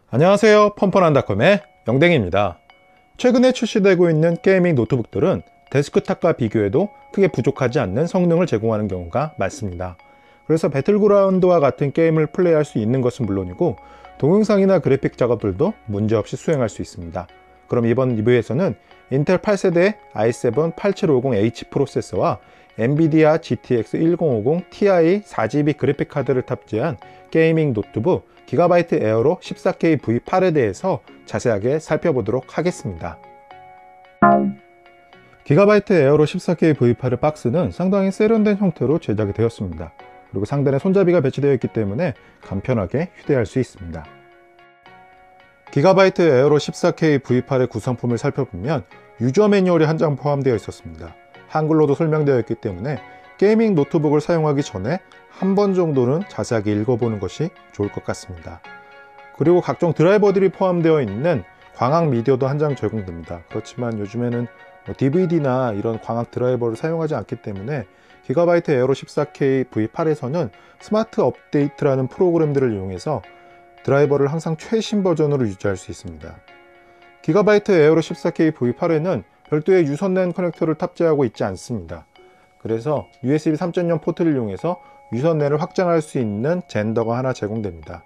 안녕하세요, 펀펀한닷컴의 영댕입니다. 최근에 출시되고 있는 게이밍 노트북들은 데스크탑과 비교해도 크게 부족하지 않는 성능을 제공하는 경우가 많습니다. 그래서 배틀그라운드와 같은 게임을 플레이할 수 있는 것은 물론이고 동영상이나 그래픽 작업들도 문제없이 수행할 수 있습니다. 그럼 이번 리뷰에서는 인텔 8세대 i7-8750H 프로세서와 엔비디아 GTX 1050 Ti 4GB 그래픽 카드를 탑재한 게이밍 노트북 기가바이트 에어로 14K V8에 대해서 자세하게 살펴보도록 하겠습니다. 기가바이트 에어로 14K V8의 박스는 상당히 세련된 형태로 제작이 되었습니다. 그리고 상단에 손잡이가 배치되어 있기 때문에 간편하게 휴대할 수 있습니다. 기가바이트 에어로 14K V8의 구성품을 살펴보면 유저 매뉴얼이 한 장 포함되어 있었습니다. 한글로도 설명되어 있기 때문에 게이밍 노트북을 사용하기 전에 한 번 정도는 자세하게 읽어보는 것이 좋을 것 같습니다. 그리고 각종 드라이버들이 포함되어 있는 광학 미디어도 한 장 제공됩니다. 그렇지만 요즘에는 DVD나 이런 광학 드라이버를 사용하지 않기 때문에 기가바이트 에어로 14K V8에서는 스마트 업데이트라는 프로그램들을 이용해서 드라이버를 항상 최신 버전으로 유지할 수 있습니다. 기가바이트 에어로 14K V8에는 별도의 유선랜 커넥터를 탑재하고 있지 않습니다. 그래서 USB 3.0 포트를 이용해서 유선랜을 확장할 수 있는 젠더가 하나 제공됩니다.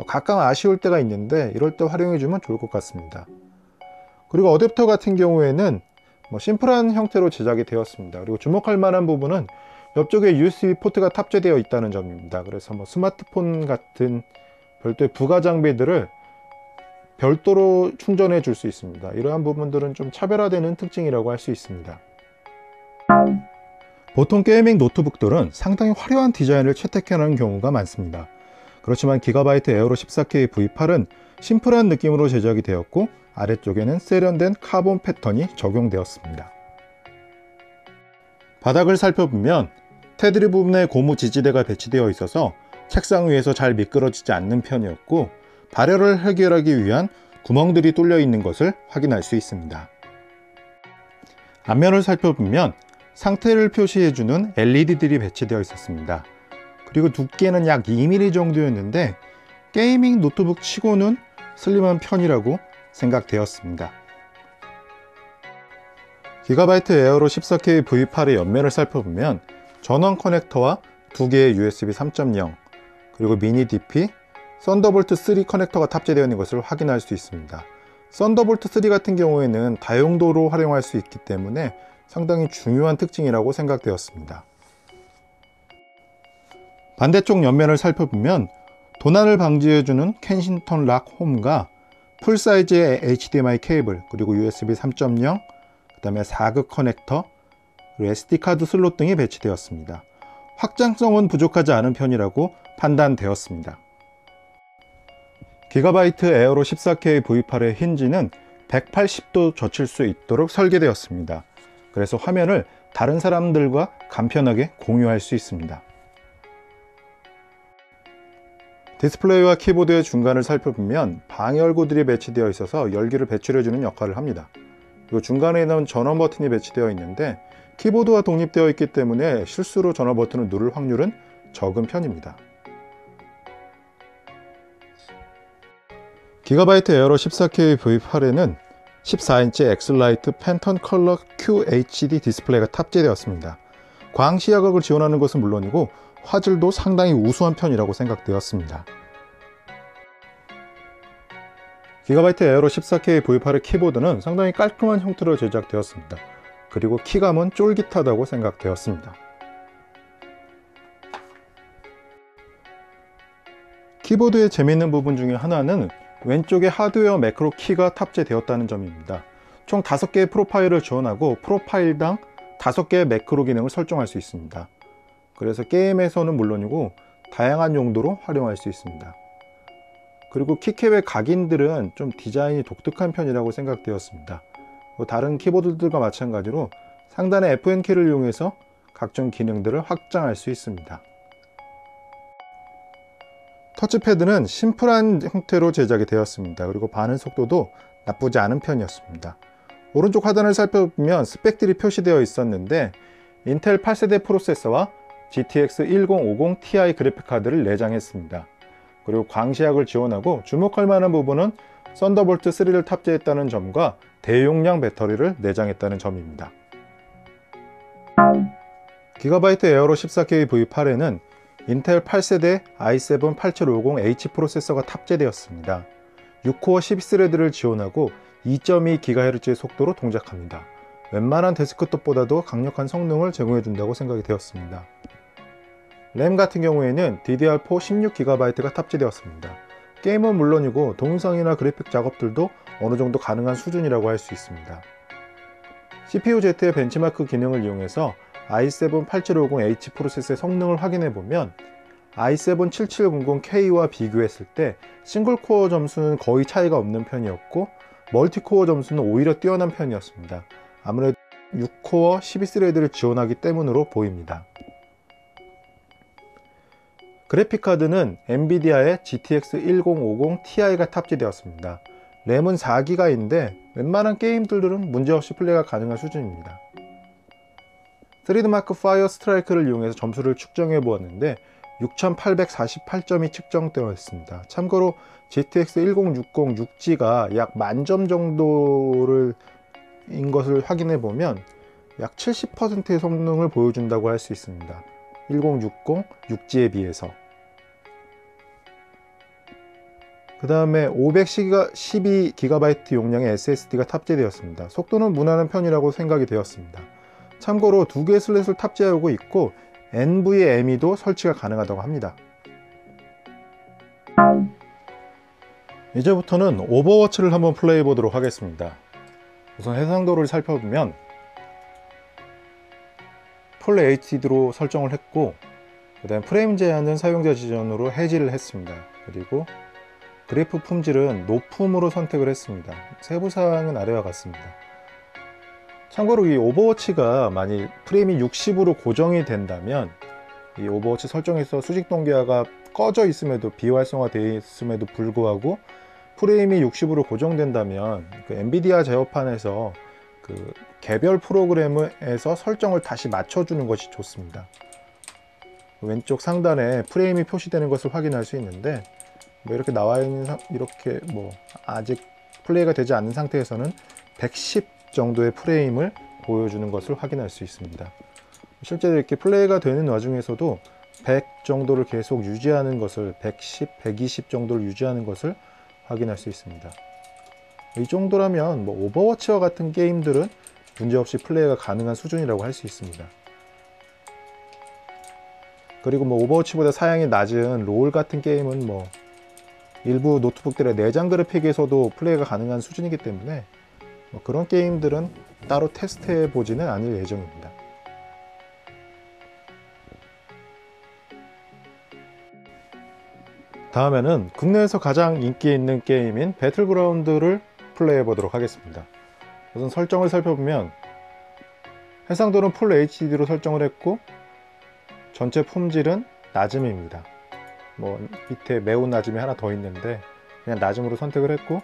가끔 아쉬울 때가 있는데 이럴 때 활용해주면 좋을 것 같습니다. 그리고 어댑터 같은 경우에는 심플한 형태로 제작이 되었습니다. 그리고 주목할 만한 부분은 옆쪽에 USB 포트가 탑재되어 있다는 점입니다. 그래서 스마트폰 같은 별도의 부가 장비들을 별도로 충전해 줄 수 있습니다. 이러한 부분들은 좀 차별화되는 특징이라고 할 수 있습니다. 보통 게이밍 노트북들은 상당히 화려한 디자인을 채택하는 경우가 많습니다. 그렇지만 기가바이트 에어로 14K V8은 심플한 느낌으로 제작이 되었고 아래쪽에는 세련된 카본 패턴이 적용되었습니다. 바닥을 살펴보면 테두리 부분에 고무 지지대가 배치되어 있어서 책상 위에서 잘 미끄러지지 않는 편이었고 발열을 해결하기 위한 구멍들이 뚫려 있는 것을 확인할 수 있습니다. 앞면을 살펴보면 상태를 표시해주는 LED들이 배치되어 있었습니다. 그리고 두께는 약 2mm 정도였는데 게이밍 노트북 치고는 슬림한 편이라고 생각되었습니다. 기가바이트 에어로 14K V8의 옆면을 살펴보면 전원 커넥터와 두 개의 USB 3.0 그리고 미니 DP, 썬더볼트 3 커넥터가 탑재되어 있는 것을 확인할 수 있습니다. 썬더볼트 3 같은 경우에는 다용도로 활용할 수 있기 때문에 상당히 중요한 특징이라고 생각되었습니다. 반대쪽 옆면을 살펴보면 도난을 방지해주는 켄싱턴 락 홈과 풀사이즈의 HDMI 케이블, 그리고 USB 3.0, 그 다음에 4극 커넥터, 그리고 SD카드 슬롯 등이 배치되었습니다. 확장성은 부족하지 않은 편이라고 판단되었습니다. 기가바이트 에어로 14K V8의 힌지는 180도 젖힐 수 있도록 설계되었습니다. 그래서 화면을 다른 사람들과 간편하게 공유할 수 있습니다. 디스플레이와 키보드의 중간을 살펴보면 방열구들이 배치되어 있어서 열기를 배출해주는 역할을 합니다. 그리고 중간에 있는 전원 버튼이 배치되어 있는데 키보드와 독립되어 있기 때문에 실수로 전원 버튼을 누를 확률은 적은 편입니다. 기가바이트 에어로 14K V8에는 14인치 엑슬라이트 팬텀 컬러 QHD 디스플레이가 탑재되었습니다. 광시야각을 지원하는 것은 물론이고 화질도 상당히 우수한 편이라고 생각되었습니다. 기가바이트 에어로 14K V8의 키보드는 상당히 깔끔한 형태로 제작되었습니다. 그리고 키감은 쫄깃하다고 생각되었습니다. 키보드의 재미있는 부분 중에 하나는 왼쪽에 하드웨어 매크로 키가 탑재되었다는 점입니다. 총 5개의 프로파일을 지원하고 프로파일당 5개의 매크로 기능을 설정할 수 있습니다. 그래서 게임에서는 물론이고 다양한 용도로 활용할 수 있습니다. 그리고 키캡의 각인들은 좀 디자인이 독특한 편이라고 생각되었습니다. 다른 키보드들과 마찬가지로 상단의 FN키를 이용해서 각종 기능들을 확장할 수 있습니다. 터치패드는 심플한 형태로 제작이 되었습니다. 그리고 반응 속도도 나쁘지 않은 편이었습니다. 오른쪽 하단을 살펴보면 스펙들이 표시되어 있었는데 인텔 8세대 프로세서와 GTX 1050 Ti 그래픽카드를 내장했습니다. 그리고 광시약을 지원하고 주목할 만한 부분은 썬더볼트 3를 탑재했다는 점과 대용량 배터리를 내장했다는 점입니다. 기가바이트 에어로 14K V8에는 인텔 8세대 i7 8750H 프로세서가 탑재되었습니다. 6코어 12스레드를 지원하고 2.2GHz의 속도로 동작합니다. 웬만한 데스크톱보다도 강력한 성능을 제공해준다고 생각이 되었습니다. 램 같은 경우에는 DDR4 16GB가 탑재되었습니다. 게임은 물론이고 동영상이나 그래픽 작업들도 어느 정도 가능한 수준이라고 할 수 있습니다. CPU-Z의 벤치마크 기능을 이용해서 i7 8750H 프로세서의 성능을 확인해보면 i7 7700K와 비교했을 때 싱글코어 점수는 거의 차이가 없는 편이었고 멀티코어 점수는 오히려 뛰어난 편이었습니다. 아무래도 6코어 12스레드를 지원하기 때문으로 보입니다. 그래픽카드는 엔비디아의 GTX 1050 Ti가 탑재되었습니다. 램은 4GB인데 웬만한 게임들은 문제없이 플레이가 가능한 수준입니다. 3D마크 파이어 스트라이크를 이용해서 점수를 측정해 보았는데 6848점이 측정되었습니다. 참고로 GTX 1060 6G가 약 만점 정도를 인 것을 확인해 보면 약 70%의 성능을 보여준다고 할 수 있습니다. 1060 6G에 비해서. 그 다음에 512GB 용량의 SSD가 탑재되었습니다. 속도는 무난한 편이라고 생각이 되었습니다. 참고로 2개의 슬롯을 탑재하고 있고 NVMe도 설치가 가능하다고 합니다. 이제부터는 오버워치를 한번 플레이해 보도록 하겠습니다. 우선 해상도를 살펴보면 풀 HD로 설정을 했고 그 다음 프레임 제한은 사용자 지정으로 해지를 했습니다. 그리고 그래프 품질은 높음으로 선택을 했습니다. 세부사항은 아래와 같습니다. 참고로 이 오버워치가 만약 프레임이 60으로 고정이 된다면 이 오버워치 설정에서 수직 동기화가 꺼져 있음에도 비활성화되어 있음에도 불구하고 프레임이 60으로 고정된다면 그 엔비디아 제어판에서 그 개별 프로그램에서 설정을 다시 맞춰주는 것이 좋습니다. 왼쪽 상단에 프레임이 표시되는 것을 확인할 수 있는데 뭐 이렇게 나와 있는 이렇게 뭐 아직 플레이가 되지 않는 상태에서는 110 정도의 프레임을 보여주는 것을 확인할 수 있습니다. 실제로 이렇게 플레이가 되는 와중에서도 100 정도를 계속 유지하는 것을 110, 120 정도를 유지하는 것을 확인할 수 있습니다. 이 정도라면 뭐 오버워치와 같은 게임들은 문제없이 플레이가 가능한 수준이라고 할 수 있습니다. 그리고 뭐 오버워치보다 사양이 낮은 롤 같은 게임은 뭐 일부 노트북들의 내장 그래픽에서도 플레이가 가능한 수준이기 때문에 뭐 그런 게임들은 따로 테스트해 보지는 않을 예정입니다. 다음에는 국내에서 가장 인기 있는 게임인 배틀그라운드를 플레이해 보도록 하겠습니다. 우선 설정을 살펴보면 해상도는 풀 HD로 설정을 했고 전체 품질은 낮음입니다. 뭐 밑에 매우 낮음이 하나 더 있는데 그냥 낮음으로 선택을 했고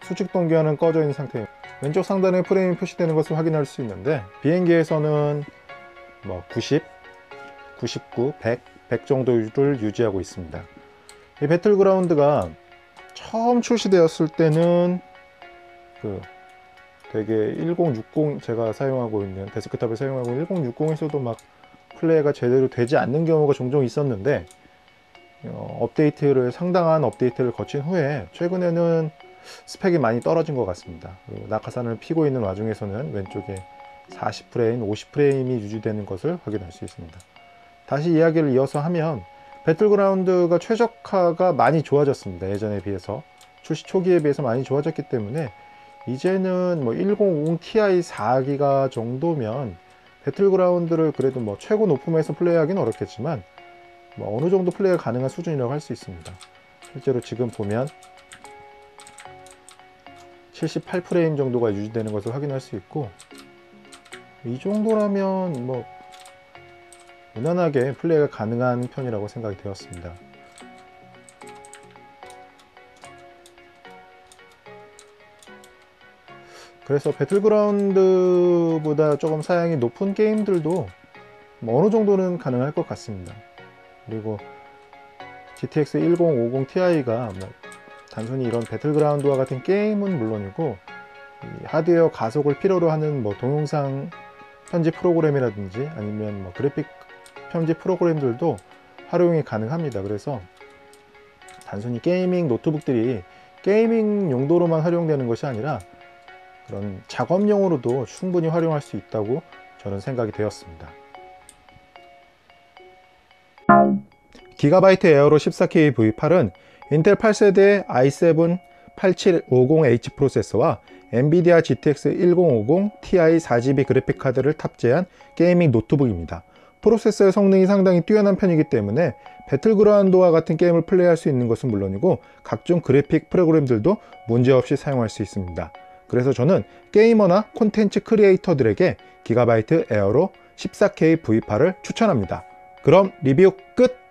수직 동기화는 꺼져 있는 상태입니다. 왼쪽 상단에 프레임이 표시되는 것을 확인할 수 있는데 비행기에서는 뭐 90, 99, 100 정도를 유지하고 있습니다. 이 배틀그라운드가 처음 출시되었을 때는 그 되게 1060 제가 사용하고 있는 데스크탑을 사용하고 있는 1060에서도 막 플레이가 제대로 되지 않는 경우가 종종 있었는데 상당한 업데이트를 거친 후에 최근에는 스펙이 많이 떨어진 것 같습니다. 그리고 낙하산을 피고 있는 와중에서는 왼쪽에 40프레임, 50프레임이 유지되는 것을 확인할 수 있습니다. 다시 이야기를 이어서 하면 배틀그라운드가 최적화가 많이 좋아졌습니다. 예전에 비해서 출시 초기에 비해서 많이 좋아졌기 때문에 이제는 뭐 1050 Ti 4기가 정도면 배틀그라운드를 그래도 뭐 최고 높음에서 플레이하기는 어렵겠지만 뭐 어느 정도 플레이가 가능한 수준이라고 할 수 있습니다. 실제로 지금 보면 78프레임 정도가 유지되는 것을 확인할 수 있고 이 정도라면 뭐 무난하게 플레이가 가능한 편이라고 생각이 되었습니다. 그래서 배틀그라운드보다 조금 사양이 높은 게임들도 뭐 어느 정도는 가능할 것 같습니다. 그리고 GTX 1050 Ti가 뭐 단순히 이런 배틀그라운드와 같은 게임은 물론이고 이 하드웨어 가속을 필요로 하는 뭐 동영상 편집 프로그램이라든지 아니면 뭐 그래픽 편집 프로그램들도 활용이 가능합니다. 그래서 단순히 게이밍 노트북들이 게이밍 용도로만 활용되는 것이 아니라 그런 작업용으로도 충분히 활용할 수 있다고 저는 생각이 되었습니다. 기가바이트 에어로 14K V8은 인텔 8세대 i7 8750H 프로세서와 엔비디아 GTX 1050 Ti 4GB 그래픽카드를 탑재한 게이밍 노트북입니다. 프로세서의 성능이 상당히 뛰어난 편이기 때문에 배틀그라운드와 같은 게임을 플레이할 수 있는 것은 물론이고 각종 그래픽 프로그램들도 문제없이 사용할 수 있습니다. 그래서 저는 게이머나 콘텐츠 크리에이터들에게 기가바이트 에어로 14K V8을 추천합니다. 그럼 리뷰 끝!